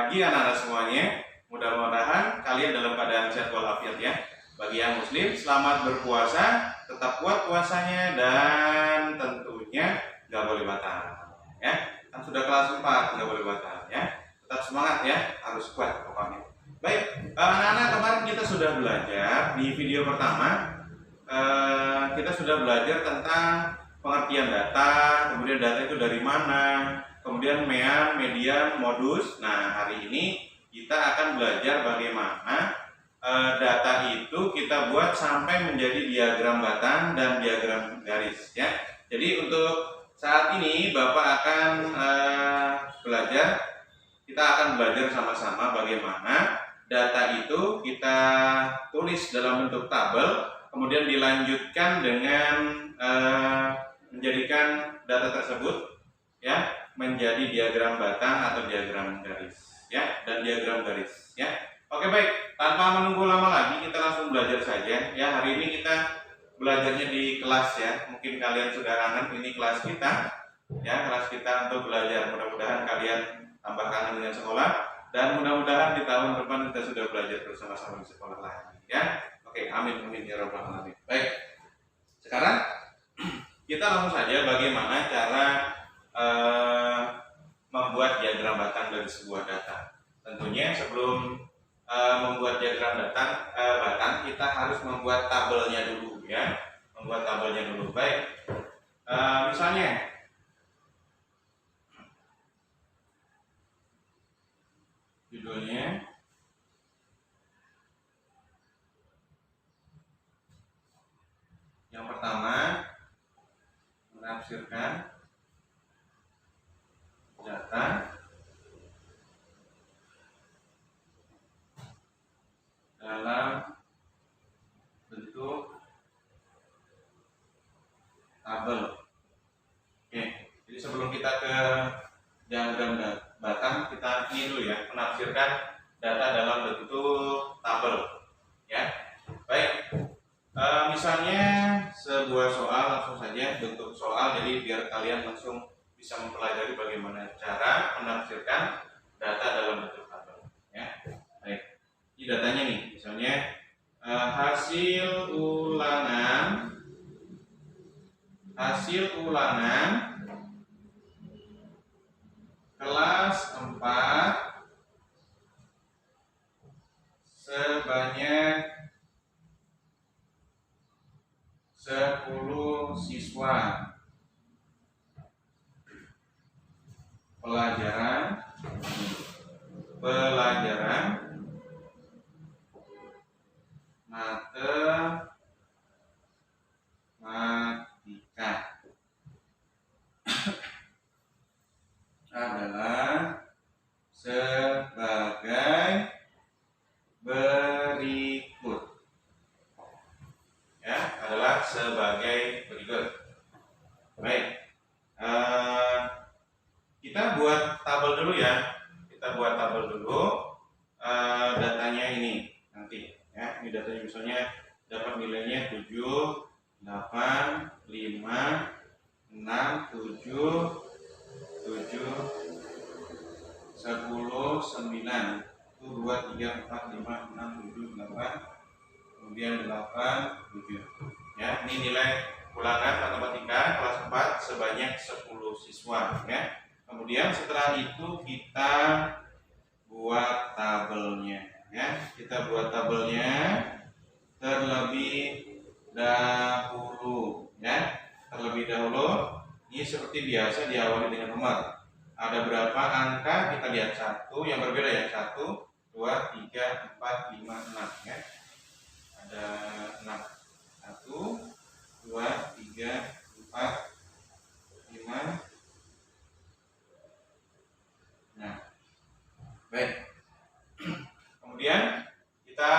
pagi anak-anak semuanya. Mudah-mudahan kalian dalam keadaan sehat walafiat ya. Bagi yang muslim, selamat berpuasa, tetap kuat puasanya dan tentunya nggak boleh batal ya. Kan sudah kelas 4 nggak boleh batal ya. Tetap semangat ya, harus kuat pokoknya. Baik, anak-anak, kemarin kita sudah belajar di video pertama. Kita sudah belajar tentang pengertian data, kemudian data itu dari mana, kemudian mean, median, modus. Nah, hari ini kita akan belajar bagaimana data itu kita buat sampai menjadi diagram batang dan diagram garis ya. Jadi untuk saat ini Bapak akan kita akan belajar sama-sama bagaimana data itu kita tulis dalam bentuk tabel, kemudian dilanjutkan dengan menjadikan data tersebut ya menjadi diagram batang atau diagram garis ya, dan diagram garis ya. Oke, baik, tanpa menunggu lama lagi kita langsung belajar saja ya. Hari ini kita belajarnya di kelas ya. Mungkin kalian sudah kangen, ini kelas kita ya, kelas kita untuk belajar. Mudah-mudahan kalian tambah kangen dengan sekolah dan mudah-mudahan di tahun depan kita sudah belajar bersama-sama di sekolah lagi ya. Oke, amin amin ya rabbal alamin. Baik, sekarang kita langsung saja bagaimana cara membuat diagram batang dari sebuah data. Tentunya sebelum membuat diagram batang kita harus membuat tabelnya dulu ya, membuat tabelnya dulu. Baik, misalnya judulnya yang pertama, menafsirkan data dalam bentuk tabel. Oke, jadi sebelum kita ke diagram batang, kita ini dulu ya, menafsirkan data dalam bentuk tabel ya. Baik, misalnya sebuah soal, langsung saja bentuk soal, jadi biar kalian langsung bisa mempelajari bagaimana cara menafsirkan data dalam bentuk tabel ya. Baik, ini datanya nih, misalnya hasil ulangan kelas 4 sebanyak 10 siswa. Pelajaran matematika adalah sebagai berikut ya, adalah sebagai berikut. Baik, kita buat tabel dulu ya. Kita buat tabel dulu datanya ini nanti ya. Ini datanya misalnya dapat nilainya 7, 8, 5, 6, 7, 10, 9. Itu 2, 3, 4, 5, 6, 7, 8. Kemudian 8, 7. Ya, ini nilai ulangan matematika kelas 4 sebanyak 10 siswa ya. Kemudian setelah itu kita buat tabelnya ya. Kita buat tabelnya terlebih dahulu ya. Terlebih dahulu ini seperti biasa diawali dengan nomor. Ada berapa angka, kita lihat satu yang berbeda ya. 1, 2, 3, 4, 5, 6 ya. Ada 6. 1, 2, 3, 4, 5. Nah, baik. Kemudian kita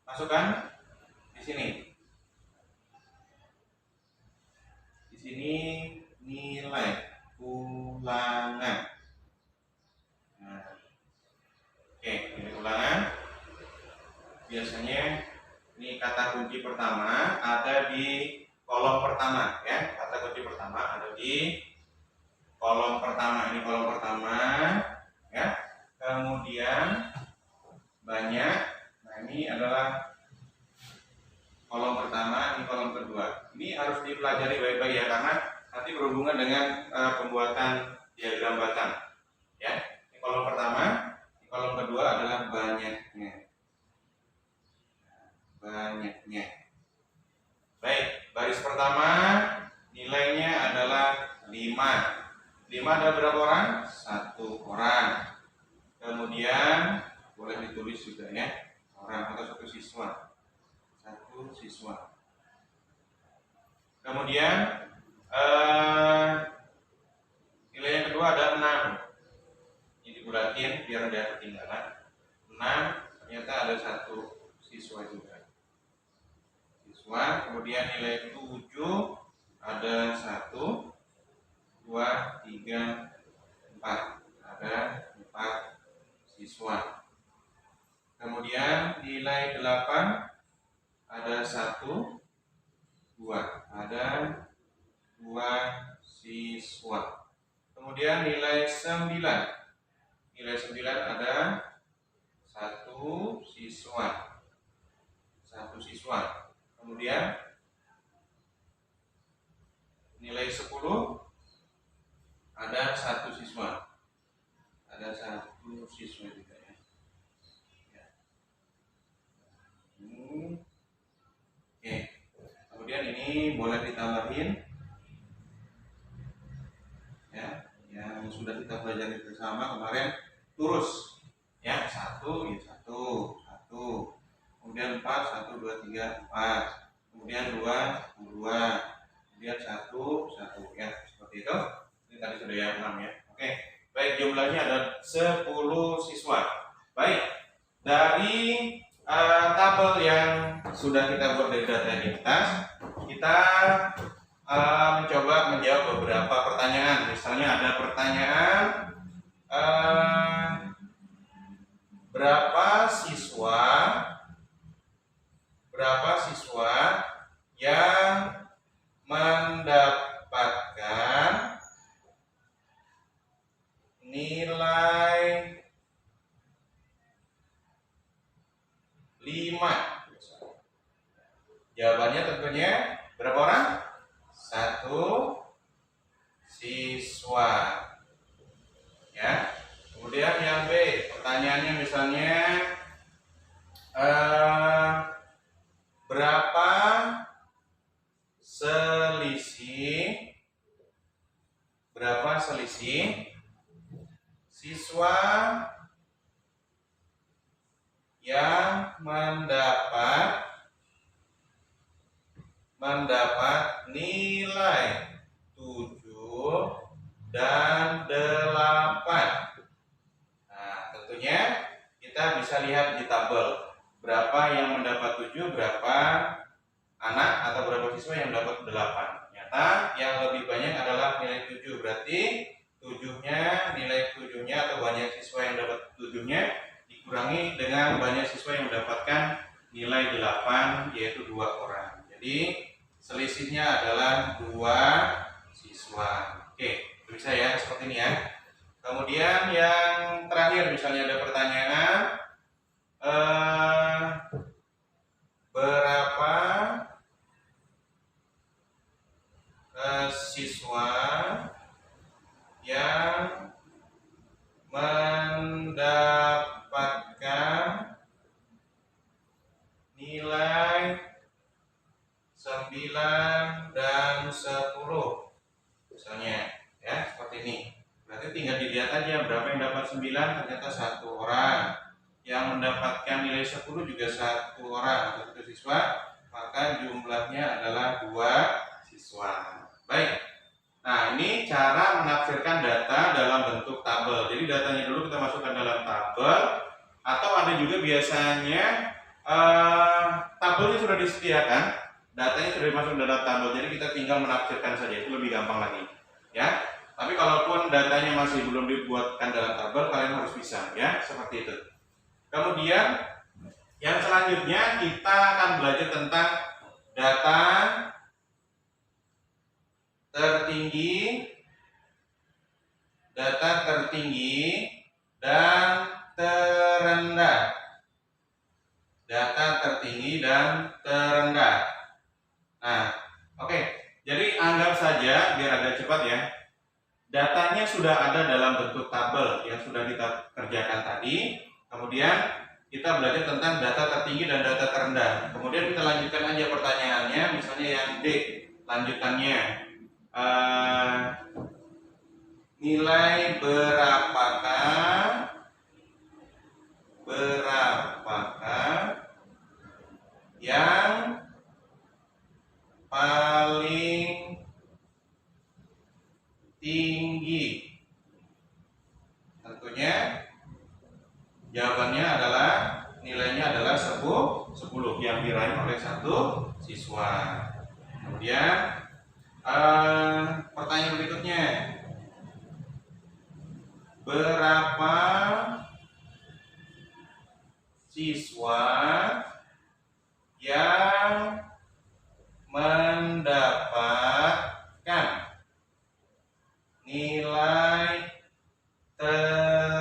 masukkan di sini. Di sini nilai ulangan. Nah, oke, nilai ulangan. Biasanya ini kata kunci pertama ada di kolom pertama ya. Kata kunci pertama ada di kolom pertama. Ini kolom pertama ya. dipelajari baik-baik ya, karena nanti berhubungan dengan pembuatan diagram batang. Ya, ini kolom pertama, ini kolom kedua adalah banyaknya. Banyaknya. Baik, baris pertama nilainya adalah 5. 5 ada berapa orang? 1 orang. Kemudian boleh ditulis juga ya, orang atau 1 siswa. 1 siswa. Kemudian nilai yang kedua ada 6. Ini dibulatin biar ada ketinggalan. 6 ternyata ada 1 siswa juga. Siswa. Kemudian nilai 7 ada 1, 2, 3, 4. Ada 4 siswa. Kemudian nilai 8 ada 1, 2. Ada 2 siswa. Kemudian nilai 9. Nilai 9 ada 1 siswa. 1 siswa. Kemudian nilai 10 ada 1 siswa. Ada 1 siswa juga ya. Oke. Kemudian ini boleh ditambahin ya, yang sudah kita pelajari bersama kemarin, turus ya, 1 ya 1, 1. Kemudian 4, 1, 2, 3, 4. Kemudian 2, 2. Kemudian 1, 1 ya, seperti itu. Ini tadi sudah yang 6 ya. Oke. Baik, jumlahnya ada 10 siswa. Baik. Dari tabel yang sudah kita buat dari data di atas, kita mencoba menjawab beberapa pertanyaan. Misalnya ada pertanyaan berapa siswa yang mendapatkan nilai 5. Jawabannya tentunya berapa orang? 1 siswa. Ya. Kemudian yang B, pertanyaannya misalnya berapa selisih siswa yang mendapat nilai 7 dan 8. Nah, tentunya kita bisa lihat di tabel berapa yang mendapat 7, berapa anak atau berapa siswa yang mendapat 8. Ternyata yang lebih banyak adalah nilai 7, berarti nilai 7-nya atau banyak siswa yang dapat 7-nya dikurangi dengan banyak siswa yang mendapatkan nilai 8, yaitu 2 orang. Jadi selisihnya adalah 2 siswa. Oke, bisa ya seperti ini ya. Kemudian yang terakhir, misalnya ada pertanyaan berapa siswa yang mendapatkan nilai 9 dan 10 misalnya ya, seperti ini. Berarti tinggal dilihat aja berapa yang dapat 9, ternyata 1 orang. Yang mendapatkan nilai 10 juga 1 orang atau 1 siswa, maka jumlahnya adalah 2 siswa. Baik. Nah, ini cara menafsirkan data dalam bentuk tabel. Jadi datanya dulu kita masukkan dalam tabel, atau ada juga biasanya tabelnya sudah disediakan, datanya sudah dimasuk dalam tabel, jadi kita tinggal menafsirkan saja, itu lebih gampang lagi ya. Tapi kalaupun datanya masih belum dibuatkan dalam tabel, kalian harus bisa ya, seperti itu. Kemudian yang selanjutnya kita akan belajar tentang data tertinggi dan terendah. Data tertinggi dan terendah. Nah, oke. Jadi anggap saja biar agak cepat ya. Datanya sudah ada dalam bentuk tabel yang sudah kita kerjakan tadi. Kemudian kita belajar tentang data tertinggi dan data terendah. Kemudian kita lanjutkan aja pertanyaannya, misalnya yang D, lanjutannya. Nilai berapakah yang paling tinggi? Tentunya jawabannya adalah nilainya adalah 10 yang diraih oleh satu siswa. Kemudian pertanyaan berikutnya, berapa siswa yang mendapatkan nilai terendah?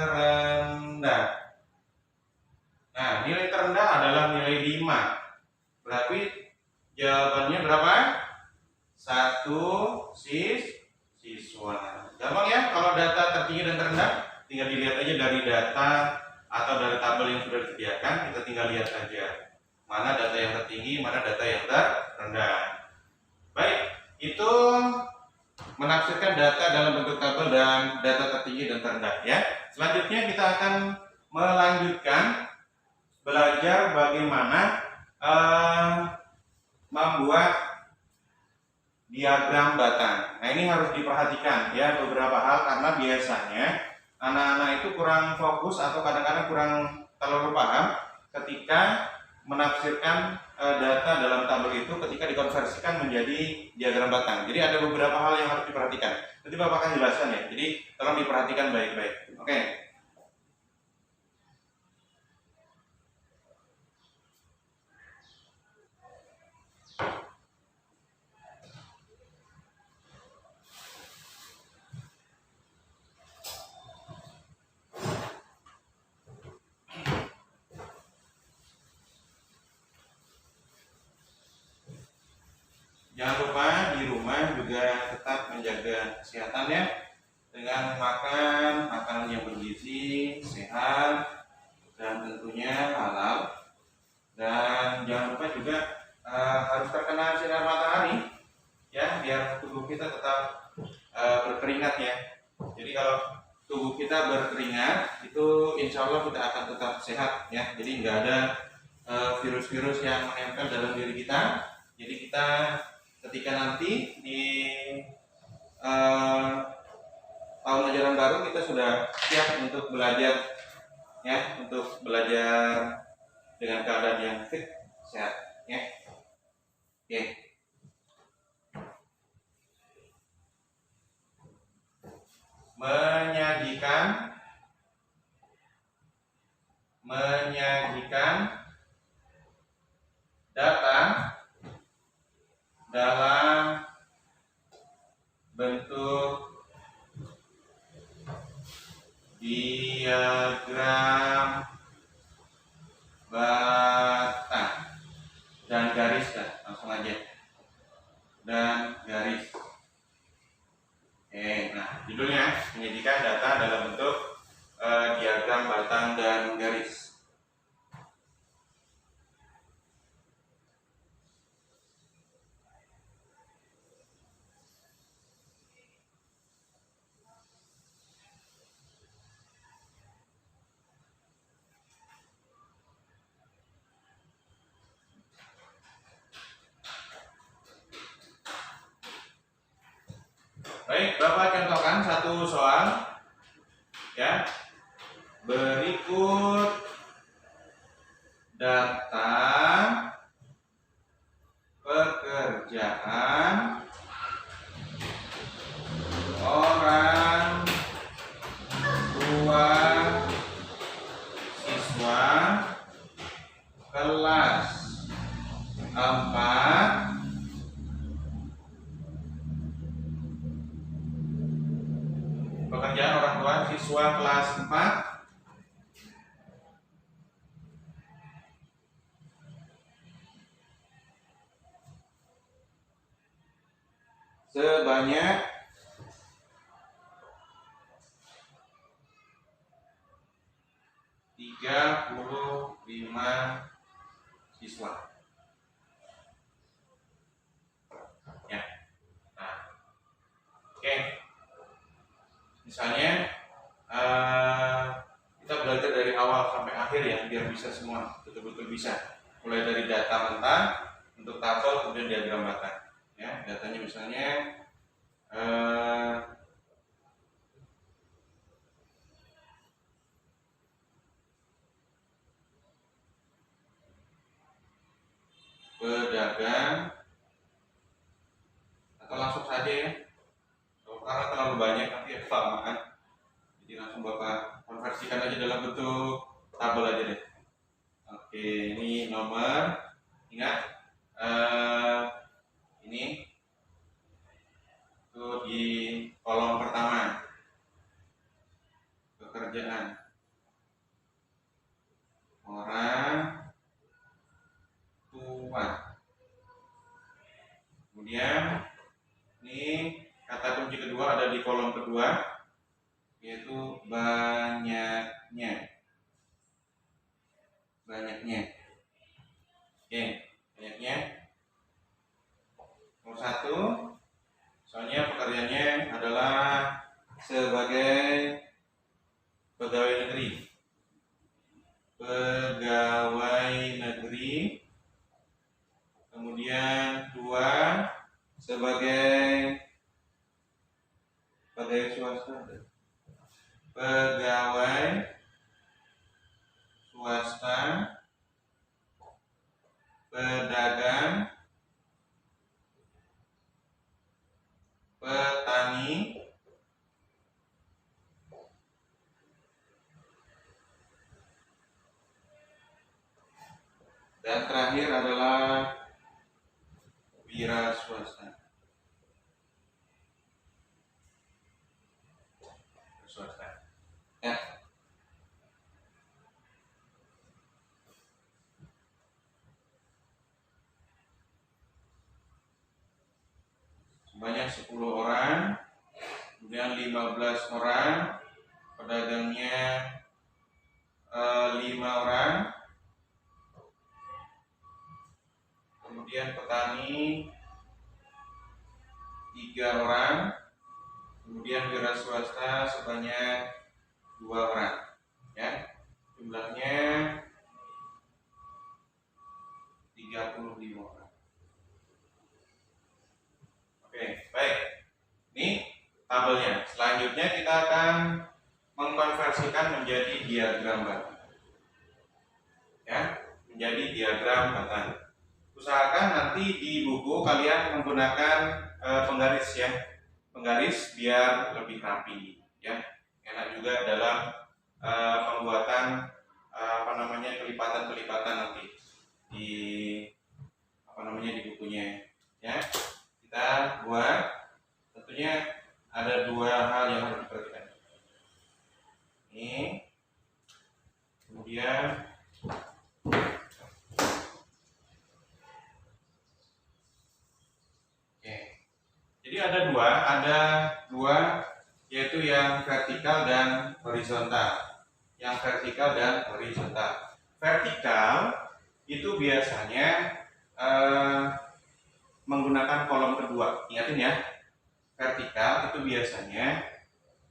Nah, nilai terendah adalah nilai 5. Berarti jawabannya berapa? 1 siswa. Gampang ya, kalau data tertinggi dan terendah tinggal dilihat aja dari data atau dari tabel yang sudah disediakan, kita tinggal lihat saja mana data yang tertinggi, mana data yang terendah. Baik, itu menafsirkan data dalam bentuk tabel dan data tertinggi dan terendah ya. Selanjutnya kita akan melanjutkan belajar bagaimana membuat diagram batang. Nah, ini harus diperhatikan ya beberapa hal, karena biasanya anak-anak itu kurang fokus atau kadang-kadang kurang terlalu paham ketika menafsirkan data dalam tabel itu ketika dikonversikan menjadi diagram batang. Jadi ada beberapa hal yang harus diperhatikan. Nanti Bapak akan jelaskan ya. Jadi tolong diperhatikan baik-baik. Oke. Jangan lupa di rumah juga tetap menjaga kesehatan ya, dengan makan makanan yang bergizi, sehat, dan tentunya halal. Dan jangan lupa juga harus terkena sinar matahari ya, biar tubuh kita tetap berkeringat ya. Jadi kalau tubuh kita berkeringat itu insya Allah kita akan tetap sehat ya. Jadi nggak ada virus-virus yang menempel dalam diri kita. Jadi kita ketika nanti di tahun ajaran baru kita sudah siap untuk belajar ya, untuk belajar dengan keadaan yang fit, sehat ya. Oke. Menyajikan data dalam bentuk diagram batang dan garis, langsung aja, dan garis. Nah judulnya menyajikan data dalam bentuk diagram batang dan garis. Baik, Bapak contohkan satu soal ya. Berikut data pekerjaan orang tua siswa kelas 4 pekerjaan orang tua siswa kelas 4 . sebanyak 35 siswa. Ya. Nah, oke. Misalnya kita belajar dari awal sampai akhir ya, biar bisa semua, betul-betul bisa. Mulai dari data mentah untuk tabel, kemudian diagram batang. Ya, datanya misalnya pedagang, atau langsung saja ya, karena terlalu banyak nanti ya kelamaan. Jadi langsung Bapak konversikan aja dalam bentuk tabel aja deh. Oke, ini nomor, ingat ini tuh di kolom pertama, pekerjaan orang tua. Kemudian ini kata kunci kedua ada di kolom kedua, yaitu banyaknya. Oke, banyaknya. Nomor 1, soalnya pekerjaannya adalah sebagai pegawai negeri. Kemudian 2, sebagai swasta. Pegawai swasta, pedagang, petani, dan terakhir adalah wira swasta. Ya. Sebanyak 10 orang, kemudian 15 orang, pedagangnya 5 orang, kemudian petani 3 orang, kemudian wira swasta sebanyak 2 orang. Ya, jumlahnya 35 orang. Oke, baik. Ini tabelnya. Selanjutnya kita akan mengkonversikan menjadi diagram batang. Ya, menjadi diagram batang. Usahakan nanti di buku kalian menggunakan penggaris ya, penggaris biar lebih rapi ya, enak juga dalam pembuatan kelipatan nanti di di bukunya ya. Kita buat, tentunya ada 2 hal yang harus diperhatikan. Ini, kemudian jadi ada dua, yaitu yang vertikal dan horizontal. Yang vertikal dan horizontal. Vertikal itu biasanya menggunakan kolom kedua. Ingatin ya, vertikal itu biasanya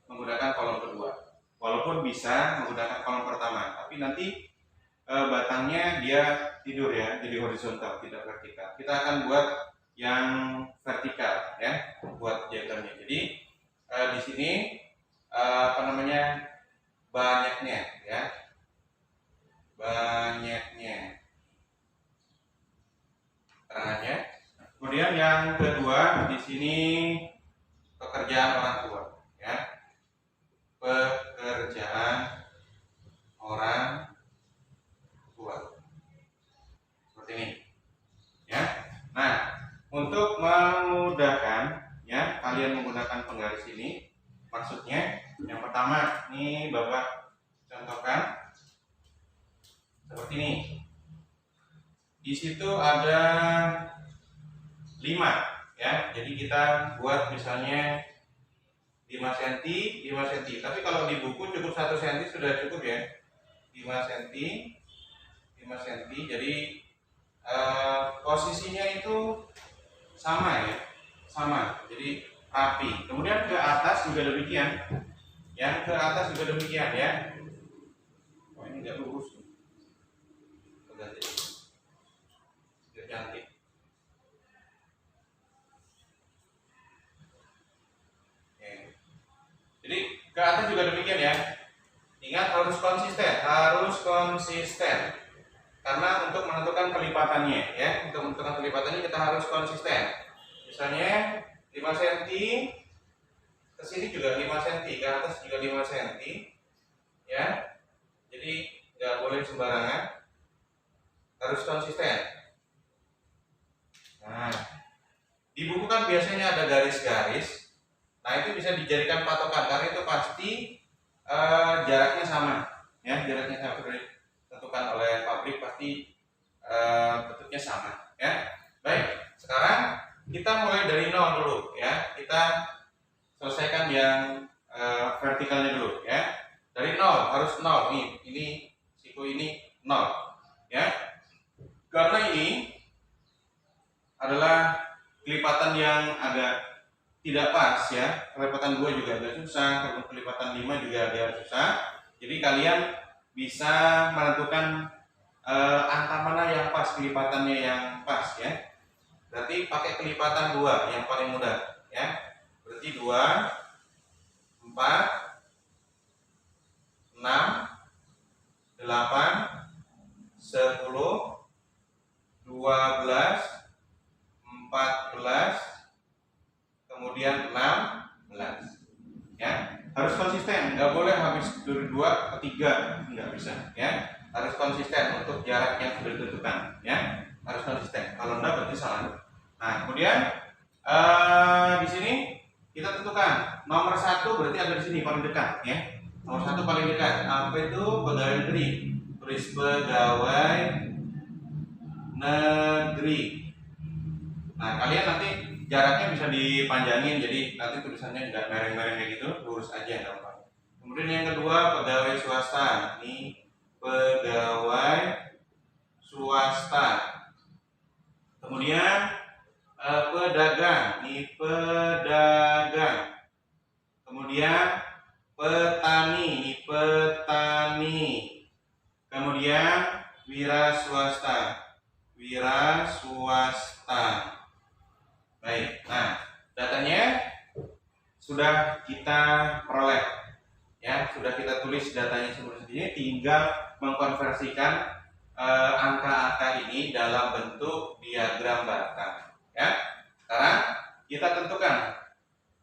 menggunakan kolom kedua. Walaupun bisa menggunakan kolom pertama, tapi nanti batangnya dia tidur ya, jadi horizontal, tidak vertikal. Kita akan buat yang vertikal ya, buat diagramnya. Jadi di sini banyaknya ya, banyaknya keterangannya. Kemudian yang kedua di sini pekerjaan orang tua ya, pekerjaan orang tua seperti ini ya. Nah, untuk memudahkan ya, kalian menggunakan penggaris ini. Maksudnya yang pertama, ini Bapak contohkan seperti ini. Di situ ada 5 ya. Jadi kita buat misalnya 5 cm, 5 cm. Tapi kalau di buku cukup 1 cm sudah cukup ya. 5 cm, 5 cm. Jadi posisinya itu sama ya, sama. Jadi rapi. Kemudian ke atas juga demikian. Yang ke atas juga demikian ya. Oh ini nggak lurus. Ganti. Biar cantik. Oke. Jadi ke atas juga demikian ya. Ingat harus konsisten, harus konsisten. Karena untuk menentukan kelipatannya ya, untuk menentukan kelipatannya kita harus konsisten. Misalnya 5 cm, ke sini juga 5 cm, ke atas juga 5 cm ya. Jadi nggak boleh sembarangan, harus konsisten. Nah, di buku kan biasanya ada garis-garis. Nah, itu bisa dijadikan patokan karena itu pasti jaraknya sama ya, jaraknya sama sudah ditentukan oleh pabrik, pasti bentuknya sama ya. Baik, sekarang kita mulai dari nol dulu ya. Kita selesaikan yang vertikalnya dulu ya. Dari nol, harus nol nih. Ini siku ini nol ya. Karena ini adalah kelipatan yang agak tidak pas ya. Kelipatan 2 juga agak susah, kelipatan 5 juga agak susah. Jadi kalian bisa menentukan angka mana yang pas, kelipatannya yang pas ya. Berarti pakai kelipatan 2 yang paling mudah ya. Berarti 2, 4, 6, 8, 10, 12, 14, kemudian 16 ya. Harus konsisten, nggak boleh habis dari 2 ke 3, nggak bisa ya. Harus konsisten untuk jarak yang sudah ditentukan ya. Harus konsisten, kalau enggak berarti salah. Nah kemudian di sini kita tentukan nomor 1 berarti ada di sini paling dekat ya. Nomor 1 paling dekat. Apa itu? Pegawai negeri. Tulis pegawai negeri. Nah kalian nanti jaraknya bisa dipanjangin, jadi nanti tulisannya nggak mereng-mereng kayak gitu, lurus aja gampang. Kemudian yang kedua pegawai swasta. Ini pegawai swasta. Kemudian pedagang. Ini pedagang. Kemudian petani. Ini petani. Kemudian wira swasta. Wira swasta. Baik, nah datanya sudah kita peroleh ya, sudah kita tulis datanya seperti ini, tinggal mengkonversikan angka-angka ini dalam bentuk diagram batang ya. Sekarang kita tentukan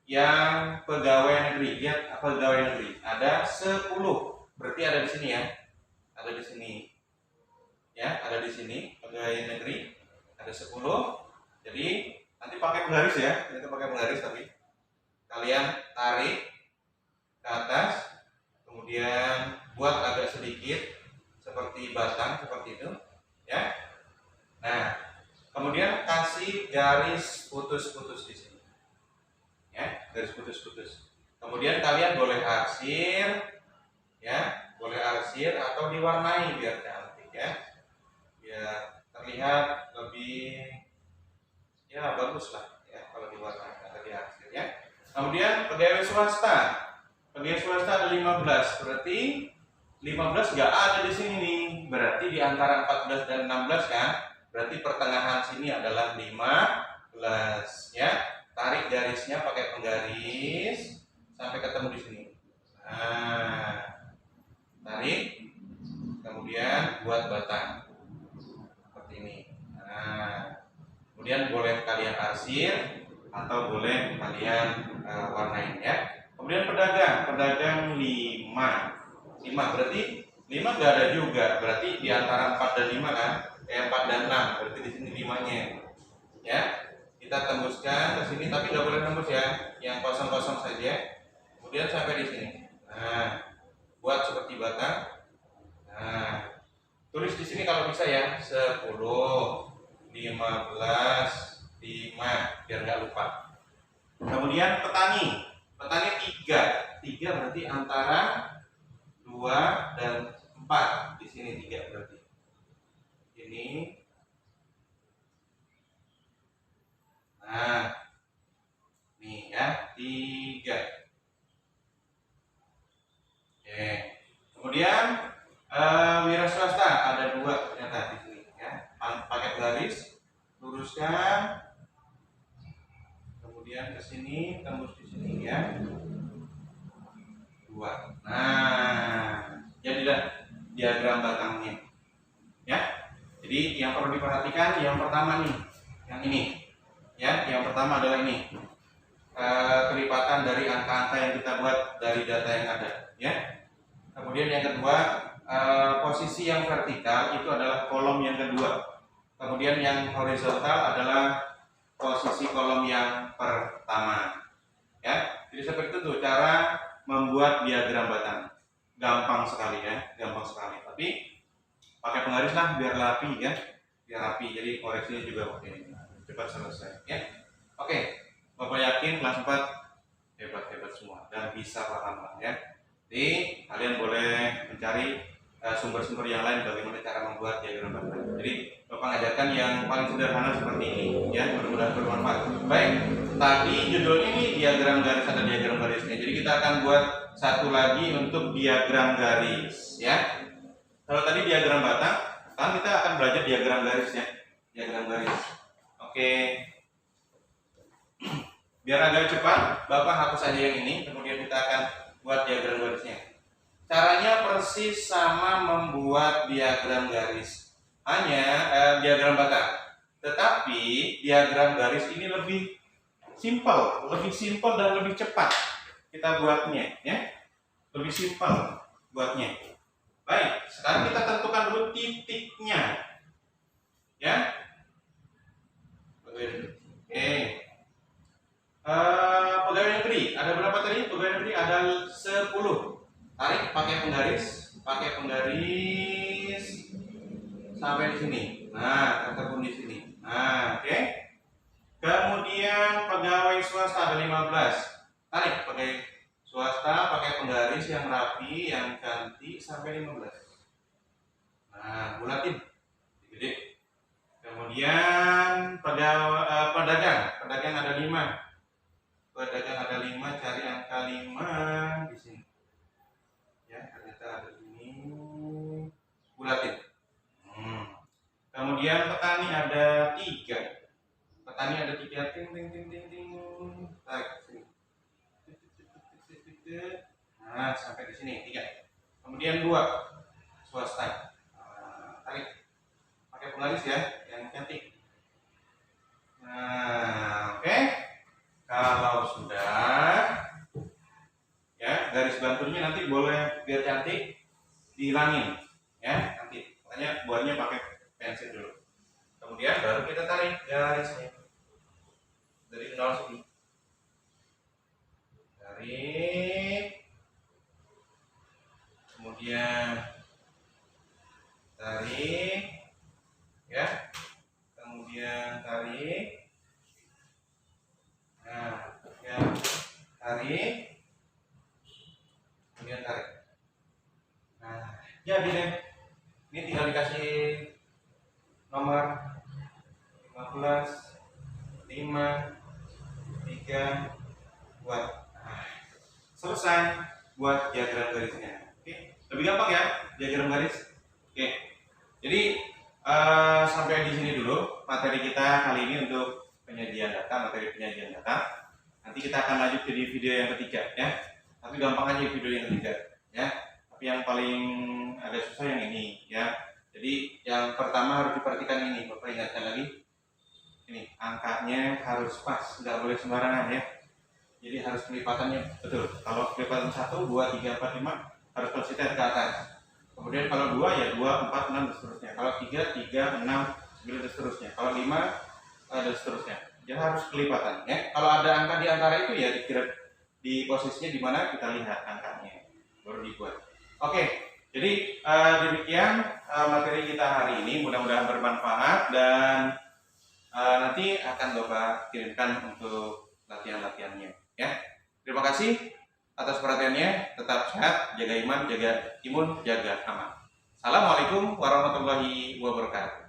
yang pegawai negeri. Lihat pegawai negeri ada 10, berarti ada di sini ya, ada di sini ya, ada di sini pegawai negeri ada 10. Jadi nanti pakai penggaris ya, itu pakai penggaris, tapi kalian tarik ke atas, kemudian buat agak sedikit seperti batang seperti itu ya. Nah kemudian kasih garis putus-putus di sini ya, garis putus-putus. Kemudian kalian boleh arsir ya, boleh arsir atau diwarnai biar cantik ya, biar terlihat lebih ya bagus lah ya kalau diwarnai atau diarsir ya. Kemudian pegawai swasta. Pegawai swasta ada 15, berarti 15 nggak ada di sini nih. Berarti di antara 14 dan 16 kan? Berarti pertengahan sini adalah 15 ya. Tarik garisnya pakai penggaris sampai ketemu di sini. Nah, tarik, kemudian buat batang seperti ini. Nah, kemudian boleh kalian arsir atau boleh kalian warnain ya. Kemudian pedagang 5 berarti 5 nggak ada juga, berarti di antara 4 dan 5 kan, 4 dan 6, berarti di sini 5-nya ya. Kita tembuskan ke sini, tapi nggak boleh tembus ya, yang kosong-kosong saja. Kemudian sampai di sini. Nah, buat seperti batang. Nah, tulis di sini kalau bisa ya 10, 15 5 biar nggak lupa. Kemudian petani 3 berarti antara 2 dan 4. Di sini 3 berarti. Ini. Nah, nih ya 3. Oke. Kemudian wira swasta ada 2 ternyata di sini ya. Pakai garis, luruskan. Kemudian ke sini, tembus di sini ya. 2. Nah, jadilah diagram batangnya. Ya. Jadi yang perlu diperhatikan yang pertama nih, yang ini. Ya, yang pertama adalah ini. Kelipatan dari angka-angka yang kita buat dari data yang ada, ya. Kemudian yang kedua, posisi yang vertikal itu adalah kolom yang kedua. Kemudian yang horizontal adalah posisi kolom yang pertama. Ya, jadi seperti itu cara membuat diagram batang. Gampang sekali ya, gampang sekali. Tapi pakai penggaris lah biar rapi ya, biar rapi. Jadi koreksinya juga oke, cepat selesai. Ya, oke. Bapak yakin kelas 4 hebat-hebat semua dan bisa paham lah ya. Jadi kalian boleh mencari sumber-sumber yang lain bagaimana cara membuat diagram batang. Jadi Bapak ngajarkan yang paling sederhana seperti ini ya, mudah-mudahan bermanfaat. Baik, tadi judulnya ini diagram garis, ada diagram garisnya. Jadi kita akan buat satu lagi untuk diagram garis ya. Kalau tadi diagram batang, sekarang kita akan belajar diagram garis ya. Diagram garis. Oke. Biar agak cepat, Bapak hapus aja yang ini, kemudian kita akan buat diagram garisnya. Caranya persis sama membuat diagram garis, hanya diagram batang. Tetapi diagram garis ini lebih simpel dan lebih cepat kita buatnya, ya. Lebih simpel buatnya. Baik, sekarang kita tentukan dulu titiknya, ya. Oke. Pegawai negeri ada berapa tadi? Pegawai negeri ada 10. Tarik pakai penggaris sampai di sini. Nah, tertekun di sini. Nah, oke. Kemudian pegawai swasta ada 15. Tarik pegawai swasta pakai penggaris yang rapi, yang cantik sampai 15. Nah, bulatin. Gede. Kemudian pedagang ada 5. Pedagang ada 5, cari angka 5 di sini. Ya, ternyata ada ini. Bulatin. Kemudian petani ada 3. Petani ada 3. Ting. Tarik sini. Nah, sampai di sini 3. Kemudian 2. Swasta. Tarik. Pakai penggaris ya, yang cantik. Nah, oke. Kalau sudah, ya garis bantunya nanti boleh biar cantik dihilangin, ya nanti. Makanya buatnya pakai pensil dulu. Kemudian baru kita tarik garisnya dari 0 sini. Tarik, kemudian tarik, ya, kemudian tarik. Nah, ya, tarik, kemudian tarik. Nah, jadi deh. Ini tinggal dikasih nomor 15, 5, 3, buat. Nah, selesai buat diagram garisnya. Oke, lebih gampang ya diagram garis. Oke, jadi sampai di sini dulu materi kita kali ini untuk materi penyajian data. Nanti kita akan lanjut ke di video yang ketiga ya. Tapi gampang aja video yang ketiga ya. Tapi yang paling agak susah yang ini ya. Jadi yang pertama harus diperhatikan ini, Bapak ingatkan lagi. Ini angkanya harus pas, nggak boleh sembarangan ya. Jadi harus pelipatannya betul. Kalau pelipatan 1, 2, 3, 4, 5 harus konsisten ke atas. Kemudian kalau 2 ya 2, 4, 6 dan seterusnya. Kalau 3, 6, 9 dan seterusnya. Kalau 5 dan seterusnya. Jadi harus kelipatan ya. Kalau ada angka di antara itu ya dikira di posisinya di mana kita lihat angkanya baru dibuat. Oke, jadi demikian materi kita hari ini. Mudah-mudahan bermanfaat dan nanti akan Bapak kirimkan untuk latihan-latihannya ya. Terima kasih atas perhatiannya. Tetap sehat, jaga iman, jaga imun, jaga aman. Assalamualaikum warahmatullahi wabarakatuh.